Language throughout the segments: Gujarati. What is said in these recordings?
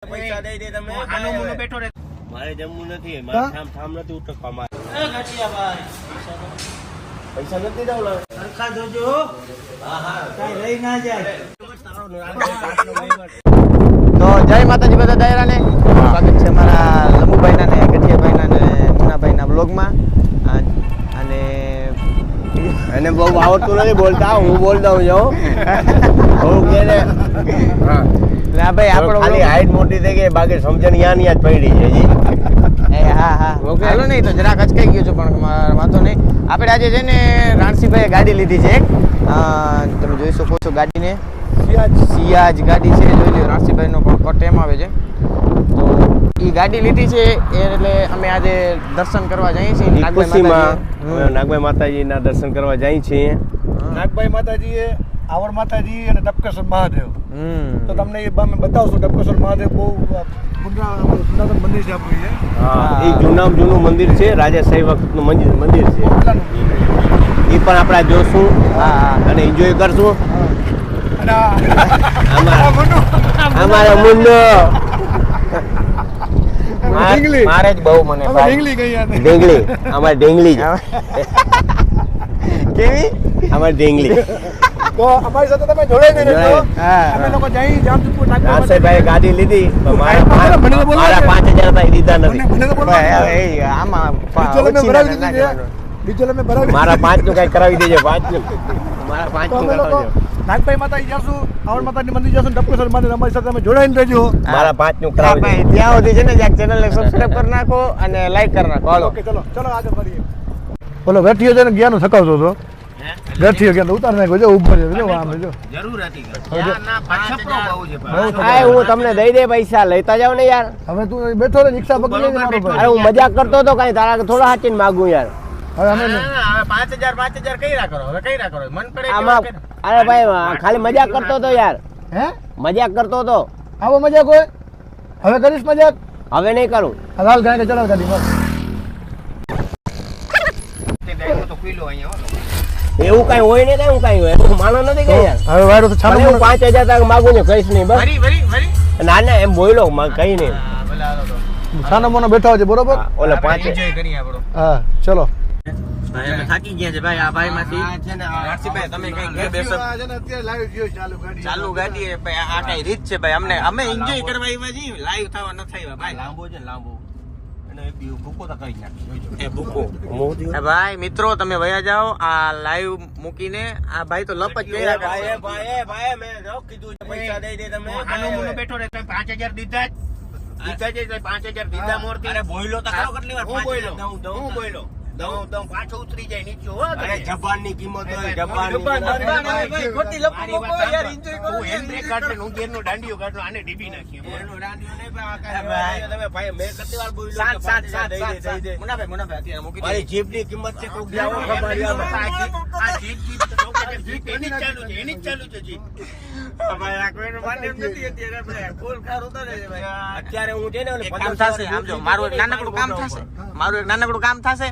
પૈસા દઈ દે તમે. આનો મુનો બેઠો રે. મારે જમવું નથી. મારે ઠામ નથી ઉઠકવા મારે. એ ઘટિયા ભાઈ. પૈસા નથી દાવલા. સરખા જોજો. હા કઈ રહી ના જાય. તો જય માતાજી બધા દાયરાને સ્વાગત છે મારા લંબુભાઈના ને ગઠિયાભાઈના ને મુનાભાઈના બ્લોગમાં. અને એને બહુ આવડતું નથી બોલતા, હું બોલ દઉં છું. હું કે ને હા ના ભાઈ આપણો ખાલી હાઈટ મોટી થઈ ગઈ, બાકી સમજણ યાની યાદ પડી છે જી. હા હાલો નહીં તો જરાક અચકાઈ ગયું છું પણ વાંધો નહીં. આપણે આજે છે ને રાણસીભાઈએ ગાડી લીધી છે એક, તમે જોઈ શકો છો ગાડીને. સિયાજ ગાડી છે, જોઈ લો. રાણસીભાઈનો પણ કટ એમ આવે છે. તો એ ગાડી લીધી છે એટલે અમે આજે દર્શન કરવા જઈએ છીએ નાગભાઈ માતાજીના દર્શન કરવા જઈએ છીએ. નાગભાઈ માતાજીએ આવડ માતાજી અને ટપકેશ્વર મહાદેવ. તો તમને એ અમે બતાવશું. ટપકેશ્વર મહાદેવ બહુ પુરાતન મંદિર છે આપણું. હા, એ જૂનું મંદિર છે, રાજાશાહી વખતનું મંદિર છે. એ પણ આપણે જોશું અને એન્જોય કરશું. અમારા મુન્નો મારે જ બહુ મને ઢેંગલી અમારે ઢેંગલી કેવી અમારે ઢેંગલી. તો અમારી સાથે તમે જોડાઈ દેજો. અમે લોકો જઈ જામજોધપુર રાણસીભાઈએ ગાડી લીધી, મારા 5000 દીધા નથી. આમાં મારા 5 નું કઈ કરાવી દેજો. 5 નું મારા 5 નું કરાવજો. નાગભાઈ માતાજી જશું, આવડ માતાજી મંદિર જશું, ટપકેશ્વર મંદિર. અમારી સાથે તમે જોડાઈને રહેજો. મારા 5 નું કરાવજો. ત્યાં સુધી છે ને ચેનલ ને સબસ્ક્રાઇબ કરી નાખો અને લાઈક કરી નાખો. હાલો ઓકે, ચલો આગળ મળીએ. બોલો વેઠીઓ છે ને ગયા નું થકાવતો હતો. વેઠીઓ ગયા ઉતાર નાખો. જો ઉભો છે, જો આમ જો જરૂર હતી. હું તમને દઈ દે પૈસા, લેતા જાવ ને યાર. હવે તું બેઠો ને રિક્ષા પકડી મારો ભાઈ. અરે હું મજાક કરતો હતો, કઈ તારા થોડા હાચીને માગું યાર. હવે અમે 5000 કઈરા કરો. હવે કઈરા કરો મન પડે. આમાં અરે ભાઈ ખાલી મજાક કરતો હતો યાર. હે મજાક કરતો હતો. આવો મજાક હોય? હવે કરીશ મજાક? હવે નહીં કરું. હાલ ગાડી ચલાવ ગાડી બસ. એવું કઈ હોય ને, કઈ કઈ હોય હું માનો નથી કે યાર. હવે વાયરો તો ચાલુ. હું 5000 તક માગું ને કઈશ નહીં બસ. ના ના એમ બોલો કઈ નહીં. સાનો મોનો બેઠા છે બરોબર. ઓલે 5 એન્જોય કરીએ આપણો. હા ચલો. ભાઈ અમે થાકી ગયા છે ભાઈ. આ ભાઈ માંથી રાણસીભાઈ તમે કઈ ઘરે બેસો. અત્યારે લાઈવ જીઓ ચાલુ ગાડી ભાઈ. આ કઈ રીત છે ભાઈ. અમને અમે એન્જોય કરવા આવ્યા છીએ, લાઈવ થવા ન થયા ભાઈ. લાંબો છે લાંબો. અને એ ભૂકો તો કરી નાખી. એ ભૂકો ભાઈ મિત્રો તમે વયા જાઓ આ લાઈવ મૂકીને. આ ભાઈ તો લપ જ કર્યા. ભાઈ મેં કીધું પૈસા દઈ દે તમે. આનો મુનો બેઠો રે. 5000 દીધા જ 5000 દીધા મોરથી. અરે બોયલો તો ખરો કેટલી વાર. હું બોયલો દઉં પાછો ઉતરી જાય નીચે. અરે જબાન ની કિંમત હોય. જબાન ખોટી લપકો યાર. એન્જોય કરો. હું હેન્ડબ્રેક કાઢે હું ગેર નો દાંડિયો કાઢો. આને ડીબી નાખીએ. ગેર નો દાંડિયો નહીં ભાઈ. તમે ભાઈ મેં કેટલી વાર બોલ્યો. 7 દઈ દે. મુનાભાઈ અત્યારે મૂકી દે. મારી જીપ ની કિંમત છે કોક જાવ ખબર. આ જીપ એની ચાલુ છે જીપ. ભાઈ આ કોઈનો માન્યમ નથી અત્યારે. આપણે ફૂલ કાર ઉતારે છે ભાઈ. અત્યારે હું છે ને કામ થશે. આમ જો મારું એક નાનકડું કામ થશે.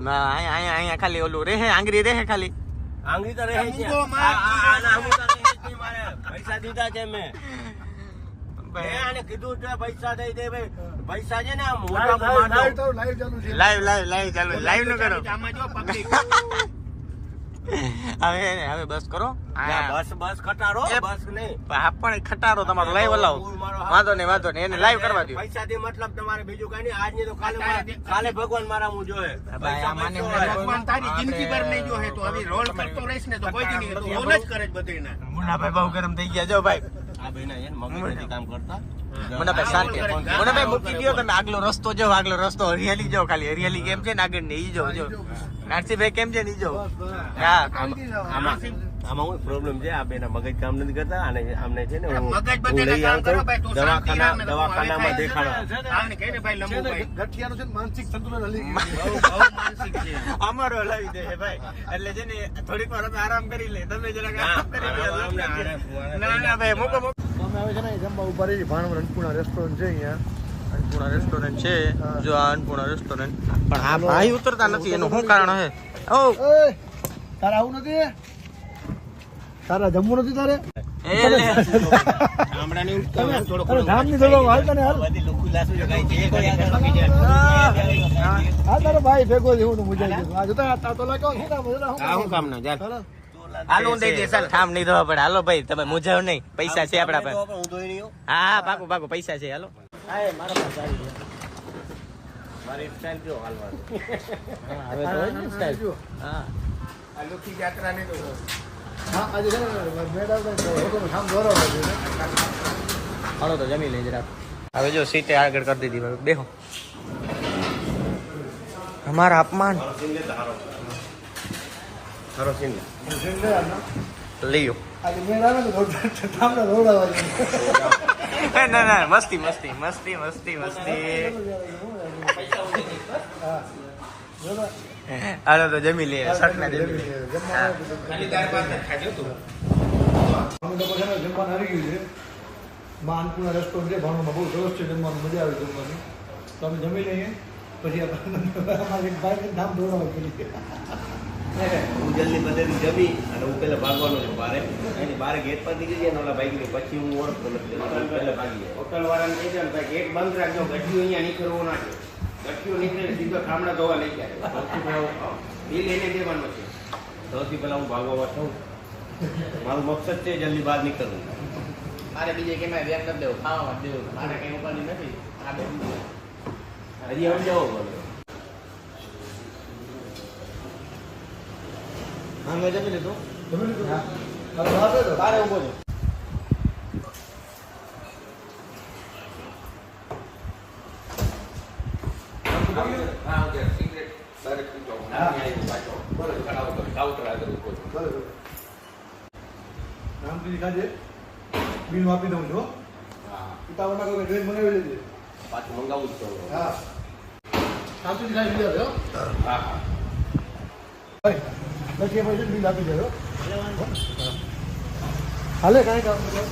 અહીંયા ખાલી ઓલું રહે, આંગળી રહે ખાલી. આંગળી તો રહે છે. પૈસા દીધા છે મેં. આને કીધું છે પૈસા દઈ દે ભાઈ. પૈસા છે ને આમ મોટા લાઈવ ચાલુ. લાઈવ નું કરો. હવે બસ કરો. બસ ખટારો. બસ નહીં પણ ખટારો તમારો લાઈવ હલાવો. વાંધો નહીં એને લાઈવ કરવા દો. પૈસા થી મતલબ તમારે બીજું કઈ નહીં. આજ નહીં તો કાલે ભગવાન મારા હું જોયે. ભગવાન તારી જિંદગી ભર નહીં જોહે. તો હવે રોલ કરતો રહીશ ને તો કોઈ દી નહીં. રોલ જ કરે જ બધીને. મુનાભાઈ બહુ ગરમ થઈ ગયા. જો ભાઈ આ ભાઈ એને મગજ નથી કામ કરતા. મુનાભાઈ શાંતિ. મુનાભાઈ મૂકી દો તમે. આગલો રસ્તો જો. આગલો રસ્તો હરિયાળી જો. ખાલી હરિયાળી કેમ છે ને આગળ ને ઈ જો. નારસીભાઈ કેમ છે ને ઈ જો. હા આમાં હું પ્રોબ્લેમ છે. આ બેના મગજ કામ નથી કરતા. અને આમને છે ને હું લઈ આવતો દવાખાનામાં દેખાડવા. ગઠિયાનું છે માનસિક સંતુલન હલી ગયું. અમારો હલાવી દે ભાઈ. એટલે છે ને થોડીક વાર અમે આરામ કરી લે. તમે જરાક આરામ કરી લે. ના ભાઈ મૂકો. અમે હવે છે ને જમવા ઉભા રહી. ભાણવડ અન્નપૂર્ણા રેસ્ટોરન્ટ છે અહીંયા. અન્નપૂર્ણા રેસ્ટોરન્ટ છે. જો આ અન્નપૂર્ણા રેસ્ટોરન્ટ. પણ આ ભાઈ ઉતરતા નથી. એનું શું કારણ છે? ઓ તારે આવું નથી? તારા જમવું નથી તારે? ગામડાની અરે ધામની થોડો હાલતા ને હાલ. હા તારો ભાઈ ભેગો છે હું તો મુજાઈ ગયો. આ જોતા આ તો લાગ્યો શું કામ છે? શું કામ ના ચાલ ચાલો. હાલો દઈ દે ચાલ ઠામ નહીં ધોવા પડે. હાલો ભાઈ તમે મુજાવ નહીં, પૈસા છે આપણા પાસે. હા પાકું પાકું પૈસા છે. હાલો મારી સ્ટાઈલ જો હાલવાનું હવે તો હોય ને style. હા આ લોકી યાત્રા ને તો હા આજે છે ને મેડમ લોકોનો ઠામ દોરાવો છે. હાલો તો જમી લઈ જરા. હવે જો સીટે આગળ કરી દીધી ભાઈ, બેહો. અમારા અપમાન સીન લે તારો તારો સીન લે લઈયો. આજે મેળ આવે ને તો ઠામના દોરાવા છે. ના ના મસ્તી મસ્તી મસ્તી મસ્તી મસ્તી. હા બોલો. હાલો તો જમી લઈએ. સટના જમી લઈએ. ખાલી દાળ ભાત જ ખાજો તું અમે લોકો છે ને જમવાનું આવી ગયું છે. માં અન્નપૂર્ણા રેસ્ટોરન્ટ છે ભાવનગરમાં, બહુ સરસ છે જમવાનું, મજા આવે જમવાની. તો અમે જમી લઈએ પછી અમારે એક ભાઈને ધામ દોડાવવા કરીએ. હું જલ્દી બધેથી જમી અને હું પેલા ભાગવાનું છું બારે એની બારે ગેટ પર નીકળી જાય ને ઓલા ભાઈ પછી હું ઓળખતો નથી પેલા ભાગી જાય હોટલ વાળાને કહી જાય ભાઈ ગેટ બંધ રાખજો, ગઠિયું અહીંયા નીકળવું ના છે. ગઠિયું નીકળે સીધો ઠામડા ધોવા લઈ જાય. સૌથી પહેલા બિલ એને દેવાનું છે. સૌથી પહેલા હું ભાગવા થઉં. મારું મકસદ છે જલ્દી બહાર નીકળવું. મારે બીજે કેમાં ધ્યાન કરી દેવું, ખાવામાં જ દેવું. મારે કઈ ઉપાડી નથી. આ બે હજી આમ જવો પડે. હા મેં જમી લીધું. જમી લીધું? હા. હવે બહાર બેઠો? બારે ઉભો છું. બરાબર. રામજી ખાજે બિલ આપી દઉં છું. ઉતાવળમાં કોઈ ડ્રેસ બનાવી લેજે. પાછું મંગાવું જ તો. હા રામજી ખાઈ લીધા છો. હા ભાઈ બસ એ પૈસા બિલ આપી દેજો. હાલે કાંઈ કામ નથી.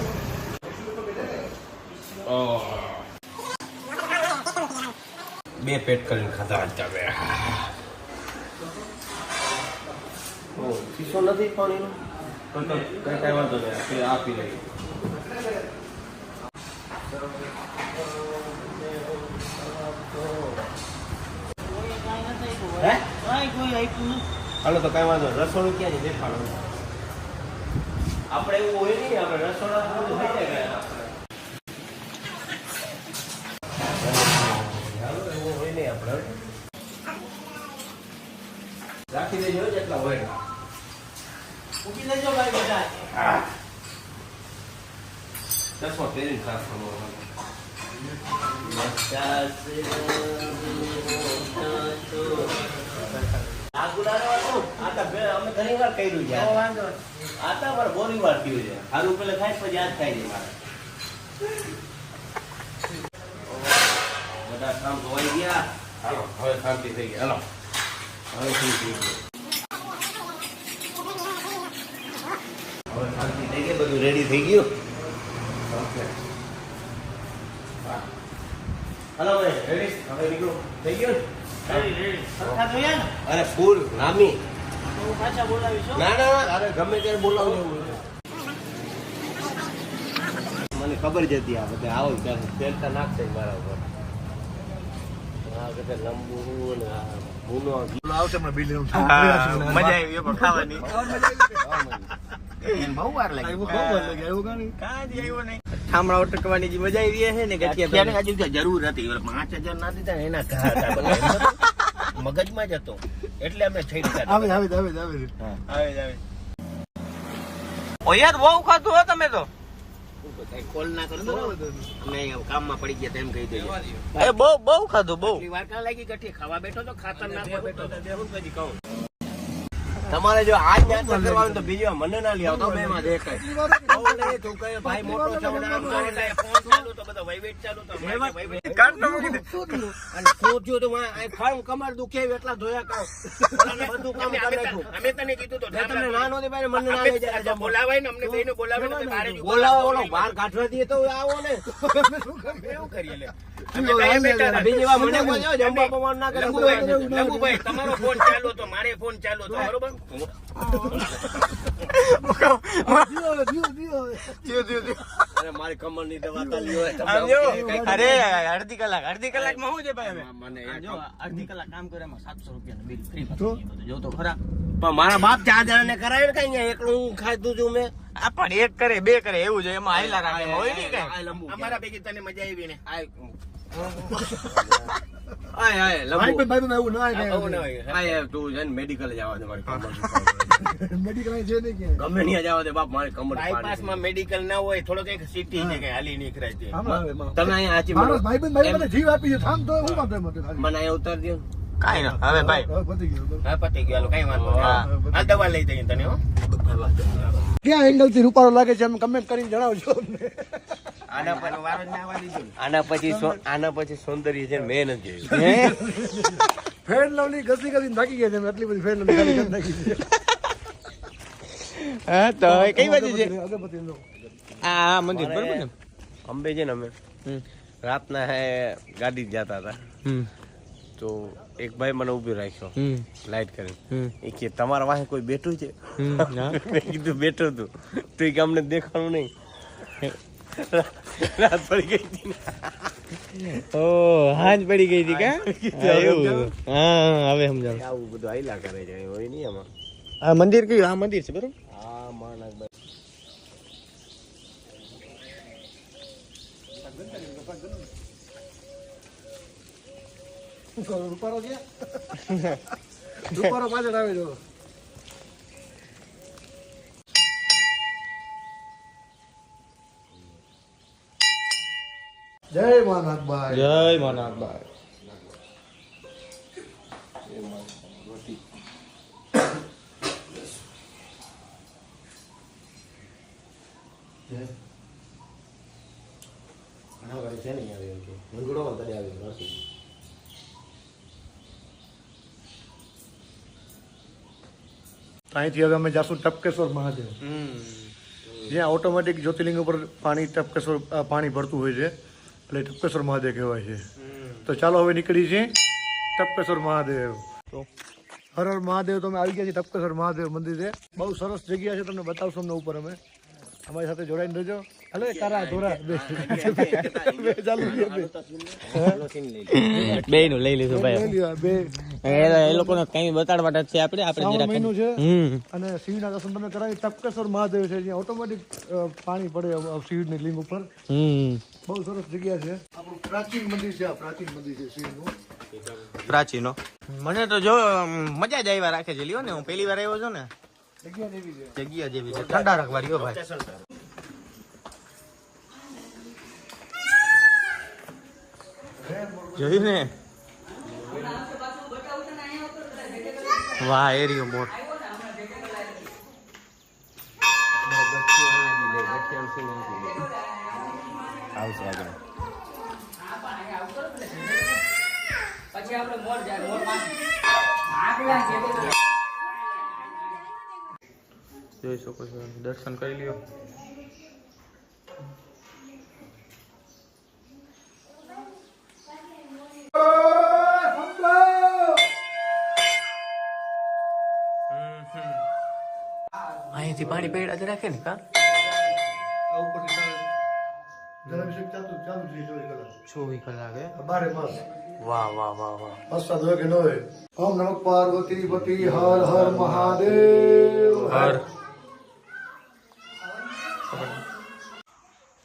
બે પેટ કરીને ખાધા તમે. શીશો નથી પાણીનો તો કઈ વાંધો નહીં, આપી લઈએ. હાલો તો કઈ વાંધો નહીં. રસોડું ક્યાં છે દેખાડો. આપણે એવું હોય નહીં, આપણે રસોડા બધું થઈ જાય. એવું હોય નહીં આપણે રાખી દેજો જેટલા હોય. મૂકી દેજો ભાઈ બધા. ચશ્મા પહેરીને ખાસ કરવાનો. આ ગુડાનો હતું. આ તો અમે ઘણી વાર કર્યું છે. આ તો અમારે બોરી વાર થયું છે. સારું પેલા ખાય પછી યાદ થાય છે મારે. બધા કામ ધોવાઈ ગયા. હાલો હવે શાંતિ થઈ ગઈ. હાલો હવે શું થઈ ગયું? હવે શાંતિ થઈ ગઈ, બધું રેડી થઈ ગયું. ઓકે હાલો ભાઈ રેડી. હવે નીકળો. થઈ ગયું ને? સરખા જોયા ને? અરે ફૂલ નામી. તો હું પાછા બોલાવીશ હો. ના ના અરે ગમે ત્યારે બોલાવજો. મને ખબર જ હતી આ બધા આવો ત્યારે ફેરતા નાખશે મારા ઉપર. આ બધા લંબુ ને આ ભૂનો આવશે હમણાં બિલ લેવું. મજા આવી એ પણ ખાવાની. બહુ વાર લાગી. બહુ વાર લાગી. આવ્યું કાંઈ? કાંઈ આવ્યો નહીં. ઠામડા ઉટકવાની જે મજા આવી છે ને અત્યારે હજુ તો જરૂર હતી. 5,000 ના દીધા ને એના ઘા હતા બધા. મગજમાં જ હતો એટલે અમે થઈ ગયા. આવે આવે આવે આવે. આવે આવે. ઓ યાર બહુ ખાધું હો તમે તો. કોલ ના કરતો અમે કામમાં પડી ગયા તેમ કહી દેજો. એ બહુ બહુ ખાધું બહુ. એટલી વાર ક્યાં લાગી ગઠી ખાવા બેઠો તો ખાતર નાખવા બેઠો તો દેવું પછી કહું. તમારે જો આજ યાત્રા કરવાનું તો બીજી વાર મને ના લઈ આવતો. બે માં દેખાય બહુ નહીં તું કહે ભાઈ મોટો છે મને આમ કરે એટલે ફોન ચાલુ તો બધો વહીવટ ચાલુ તો કાઢ મૂકી દે. અને શું થયું તો આ ખાવું કમર દુખે એટલા ધોયા કામ બધું કામ કરી નાખ્યું. અમે તને કીધું તો તમને ના નહોતી ભાઈ મને ના લઈ જાય. બોલાવાય ને અમને બેને બોલાવે ને બારે બોલાવો ઓલો બહાર કાઢવા દઈએ તો આવો ને એવું કરીએ લે. બીજી વાર મને બોલ્યો જમવા પવન ના કરે. લંબુભાઈ તમારો ફોન ચાલુ હતો, મારે ફોન ચાલુ હતો બરોબર. અરે મારી કમરની દવા તાલી હોય આમ જો, અરે અડધી કલાકમાં શું છે ભાઈ હવે? મને આમ જો, અડધી કલાક કામ કરે એમાં 700 રૂપિયાનું બિલ ફ્રી તો? જો તો ખરા. પણ મારા બાપ 4 જણાને કરાવ્યું ને કઈ એકલું હું ખાધું છું મેં આ પણ એક કરે બે કરે એવું છે, એમાં હાયલા રાખે એમાં હોય નહીં આ કઈ. લંબુ અમારા ભેગી તને મજા આવી ને? આય લંબુ ભાઈ એવું ના આય તું છે ને મેડિકલ જવા દે મારી કમર મેડિકલ છે નહીં કે ગમે ત્યાં જવા દે બાપ મારી કમર બાયપાસમાં મેડિકલ ના હોય, થોડોક એક સિટી છે કે હાલી નીકળાય છે. તમે અહીંયા આચી માણસ ભાઈ મને જીવ આપી છે થામ તો હું વાંધો એમ હતો ખાલી. મને અહીંયા ઉતાર દો કાંઈ ના, હવે ભાઈ હવે પતી ગયું. હા પતી ગયું, હાલો, કાંઈ વાંધો નહીં. હા. આ દવા લઈ જઈએ તને હો. ક્યાં એંગલ થી રૂપાળો લાગે છે એમ કમેન્ટ કરીને જણાવજો અમને. આના પર વારો જ ના આવવા દીધો ને. આના પછી સૌંદર્ય છે મેં નથી જોયું ફેર લવલી ઘસી ઘસીને થાકી ગયા છે અમે, આટલી બધી ફેર લવલી ખાલી કરી નાખી છે. હા તો હવે કઈ બાજુ છે? અગરબત્તીનો. આ મંદિર બરોબર ને? અંબે છે ને અમે રાતના હે ગાડી જ જતા હતા તો એક ભાઈ મને ઉભી રાખ્યો લાઈટ કરી એ કે તમારા વાહે કોઈ બેઠું છે? મેં કીધું બેઠું હતું તો એ કે અમને દેખાણું નહીં. રાત પડી ગઈ હતી ને. ઓ હાંજ પડી ગઈ હતી કા? એવું. હા હવે સમજાવ. આવું બધું આયલા કરે છે હોય નહીં આમાં. આ મંદિર કયું? આ મંદિર છે બરોબર? હા માણસ રૂપાળો ક્યાં? રૂપાળો પાછળ આવે જો. જય માનાથભાઈ. જય માનાથભાઈ. અહીંથી હવે અમે જાશું ટપકેશ્વર મહાદેવ, જ્યાં ઓટોમેટિક જ્યોતિર્લિંગ ઉપર પાણી ભરતું હોય છે એટલે ટપકેશ્વર મહાદેવ કહેવાય છે. તો ચાલો હવે નીકળી છીએ ટપકેશ્વર મહાદેવ. હર હર મહાદેવ. તમે આવી ગયા છીએ ટપકેશ્વર મહાદેવ મંદિરે. બહુ સરસ જગ્યા છે, તમને બતાવશું અમને ઉપર. અમે અમારી સાથે જોડાઈને રહેજો. હલે તારા ધોરા બે ચાલુ બે નું લઈ લીધું ભાઈ. બે એ લોકોને કઈ બતાડવા છે આપણે શ્રાવણ જરાક. મહિનો છે અને શિવના દર્શન તમે કરાવી. ટપકેશ્વર મહાદેવ છે જ્યાં ઓટોમેટિક પાણી પડે શિવની લિંગ ઉપર. બહુ સરસ જગ્યા છે. આપણું પ્રાચીન મંદિર છે. આ પ્રાચીન મંદિર છે શિવનું. પ્રાચીનો મને તો જો મજા જ આવ્યા રાખે છે. લ્યો ને, હું પહેલી વાર આવ્યો છું ને. જગ્યા જેવી છે. જગ્યા જેવી છે, ઠંડા રાખવારી હો ભાઈ. જોયું ને? વાહ એરિયો મોટ. આવશે આગળ. જોઈ શકો છો, દર્શન કરી લ્યો. અહીંથી પાણી પેડા જ રાખે ને કા? આ ઉપરથી જલાભિષેક ચાલુ છે 24 કલાક. બારે માસ. વાહ વાહ વાહ વાહ. વરસાદ હોય કે ન હોય. ઓમ નમઃ પાર્વતી પતિ હર હર મહાદેવ હર.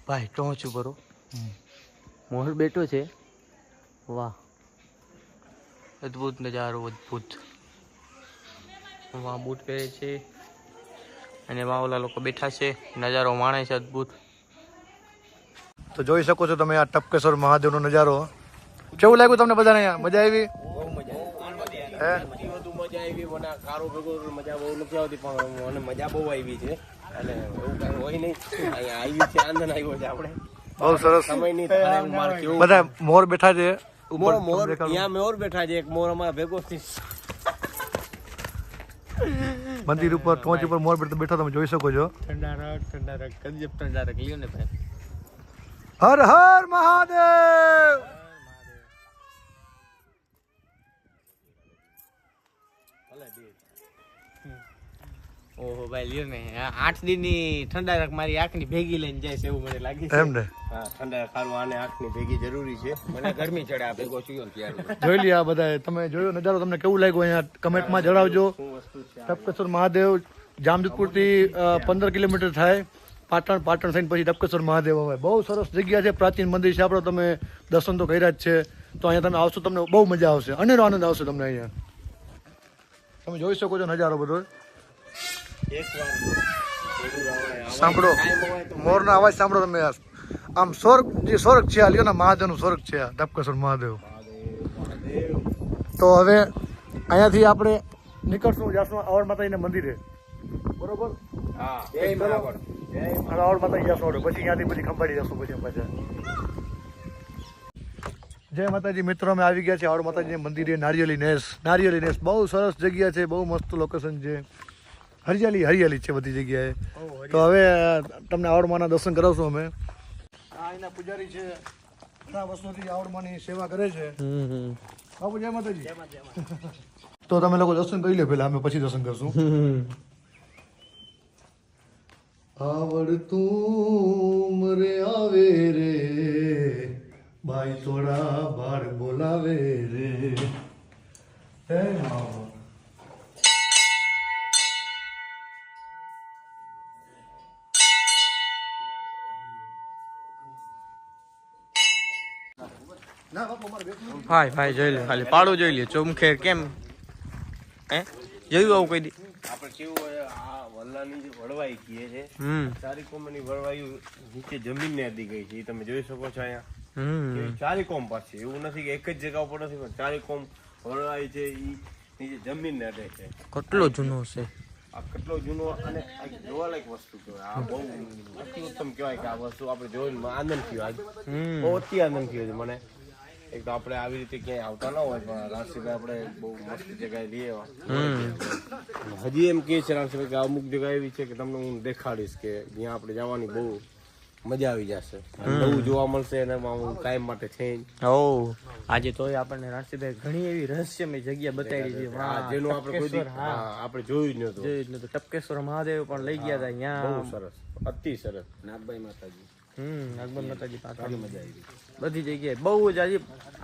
ભાઈ ટોચ ઉપર મોર બેઠો છે. વાહ અદ્ભુત નજારો, અદ્ભુત. વાહ બૂટ પહેરે છે અને વાહ ઓલા લોકો બેઠા છે, નજારો માણે છે અદ્ભુત. તો જોઈ શકો છો તમે આ ટપકેશ્વર મહાદેવનો નજારો. કેવું લાગ્યું તમને બધાને? અહીંયા મજા આવી? બહુ મજા આવી. વધુ મજા આવી. મને કારો ભેગો મજા બહુ નથી આવતી પણ મને મજા બહુ આવી છે. અને એવું કઈ હોય નહીં. અહીંયા આવી છે, આનંદ આવ્યો છે. આપણે બહુ સરસ. સમયની થાય મારે કેવું બધા મોર બેઠા છે. મોર ત્યાં મોર બેઠા છે. એક મોર અમારા ભેગો થી મંદિર ઉપર ટોચ ઉપર મોર બેઠા તમે જોઈ શકો છો. ઠંડા રખ કદજબ ઠંડા રખ લ્યો ને ભાઈ. હર હર મહાદેવ. ઓહો ભાઈ લ્યો ને 8 દિનની ઠંડા મારી આંખની ભેગી લઈને જાય છે એવું મને લાગે છે. એમ ને હા ઠંડા ખારું આને આંખની ભેગી જરૂરી છે. મને ગરમી ચડે આ ભેગો છું ત્યારે. જોઈ લ્યો આ બધા તમે જોયો નજારો તમને કેવું લાગ્યું અહીંયા કમેન્ટમાં જણાવજો. શું વસ્તુ છે ટપકેશ્વર મહાદેવ જામજોધપુરથી 15 કિલોમીટર થાય. પાટણ થઈને પછી ટપકેશ્વર મહાદેવ આવે. બહુ સરસ જગ્યા છે, પ્રાચીન મંદિર છે આપણો. તમે દર્શન તો કર્યા જ છે, તો અહીંયા તમે આવશો તમને બહુ મજા આવશે, અનેરો આનંદ આવશે તમને અહીંયા. તમે જોઈ શકો છો નજારો બધો. સાંભળો મોરના અવાજ સાંભળો તમે. આમ સ્વર્ગ જે સ્વર્ગ છે આ લ્યો ને મહાદેવનું સ્વર્ગ છે આ ટપકેશ્વર મહાદેવ. તો હવે અહીંયાથી આપણે નીકળશું, જાશું આવડ માતાજીના મંદિરે. બરોબર? હા જય મહાવડ. આવડ માતાજી જાશું આવડે, પછી અહીંયાથી પછી ખંભાળી જશું પછી પાછા. જય માતાજી મિત્રો, અમે આવી ગયા છે આવડ માતાજીના મંદિરે. નારિયેલી નેસ બહુ સરસ જગ્યા છે, બહુ મસ્ત લોકેશન છે. હરિયાળી છે બધી જગ્યાએ. તો હવે તમને આવડમાના દર્શન કરાવશું અમે. આ એના પૂજારી છે, ઘણા વર્ષોથી આવડમાની સેવા કરે છે. બાપુ જય માતાજી. તો તમે લોકો દર્શન કરી લો પેલા, અમે પછી દર્શન કરશું. આવડતું મરે આવે રે ભાઈ થોડા બાર બોલાવે રે. હે મામા ભાઈ જોઈ લે, ખાલી પાડું જોઈ લે. ચોમખેર કેમ હે જોયું આવું કોઈ દી? આપણે કેવું હોય આ વલ્લાની જે વળવાઈ કીએ છે, ચારી કોમની વળવાઈ નીચે જમીન ને અડી ગઈ છે. એ તમે જોઈ શકો છો અહીંયા. ચારી કોમ પાસે એવું નથી કે એક જ જગ્યા ઉપર નથી, પણ ચારી કોમ વળવાઈ છે એ નીચે જમીન ને અડે છે. કેટલો જૂનો છે આ કેટલો જૂનો અને જોવાલાયક વસ્તુ કહેવાય. આ બહુ અતિ ઉત્તમ કહેવાય કે આ વસ્તુ આપણે જોઈને આનંદ થયો. આજ બહુ અતિ આનંદ થયો છે મને. એક તો આપણે આવી રીતે ક્યાંય આવતા ન હોય, પણ રાણસીભાઈ આપણે બહુ મસ્ત જગ્યાએ લઈ આવ્યા. હજી એમ કહે છે રાણસીભાઈ કે અમુક જગ્યા એવી છે કે તમને હું દેખાડીશ કે જ્યાં આપણે જવાની બહુ મજા આવી જશે, નવું જોવા મળશે અને હું કાયમ માટે થઈ. આજે તોય આપણને રાણસીભાઈ ઘણી એવી રહસ્યમય જગ્યા બતાવી છે જેનું આપણે કોઈ આપણે જોયું જ નતું. ટપકેશ્વર મહાદેવ પણ લઈ ગયા હતા અહીંયા. બહુ સરસ, અતિ સરસ. નાગબાઈ માતાજી, નાગબાઈ માતાજી પાછળ મજા આવી બધી જગ્યાએ. બહુ જ આજે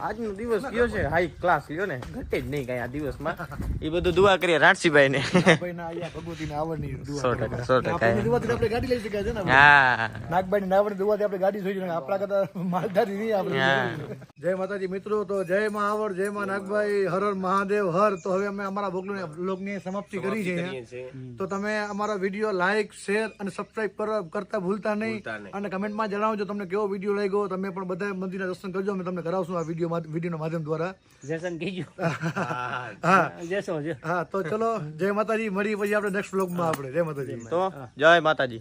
આજનો દિવસ કયો છે હાઈ ક્લાસ લ્યો ને, ઘટે જ નહીં કઈ આ દિવસમાં. એ બધું દુઆ કરીએ રાણસીભાઈ ને. 100% ગાડી લઈ શકાય છે ને. હા નાગબાઈ ની નાવડ દુવાથી આપણે ગાડી જોઈ શકીએ. આપણા કરતા માલધારી નહીં આપણે. જય માતાજી મિત્રો, તો જય માં આવડ, જય માં નાગબાઈ, હર હર મહાદેવ હર. તો હવે અમે અમારા બ્લોગની સમાપ્તિ કરી છે. તો તમે અમારા વિડીયો લાઈક, શેર અને સબસ્ક્રાઇબ કરતા ભૂલતા નહીં. અને કમેન્ટમાં જણાવજો તમને કેવો વિડીયો લાગ્યો. તમે પણ બધા મંદિરના દર્શન કરજો, અમે તમને કરાવશું આ વિડીયોના માધ્યમ દ્વારા. હા તો ચલો જય માતાજી, મળીએ પછી આપણે નેક્સ્ટ બ્લોગમાં આપણે. જય માતાજી. તો જય માતાજી.